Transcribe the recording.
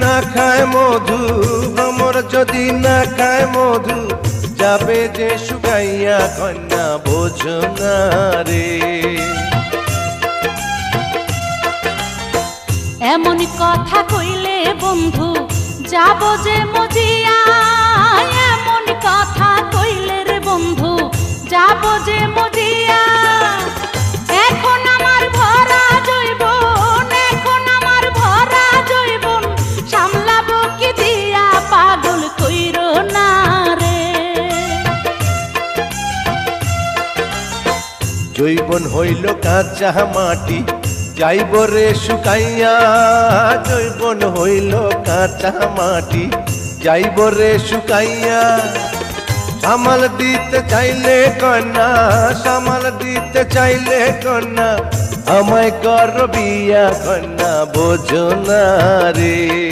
না খায় মধু ভ্রমর যদি না খায় মধু যাবে যে শুকাইয়া কন্যা বোঝো না রে। এমন কথা কইলে বন্ধু যাব যে মজিয়া, এমন কথা কইলে রে বন্ধু যাব যে মজিয়া। এখন আমার ভরা জৈবন, এখন আমার ভরা জৈবন সামলাবো কি দিয়া, পাগল কইরো না রে। জৈবন হইল কাঁচা মাটি যাইব রে শুকাইয়া, জৈবন হইল কাঁচা মাটি যাইব রে শুকাইয়া। সামাল দিতে চাইলে কন্যা, সামাল দিতে চাইলে কন্যা আমায় কর বিয়া কন্যা বোঝো না রে।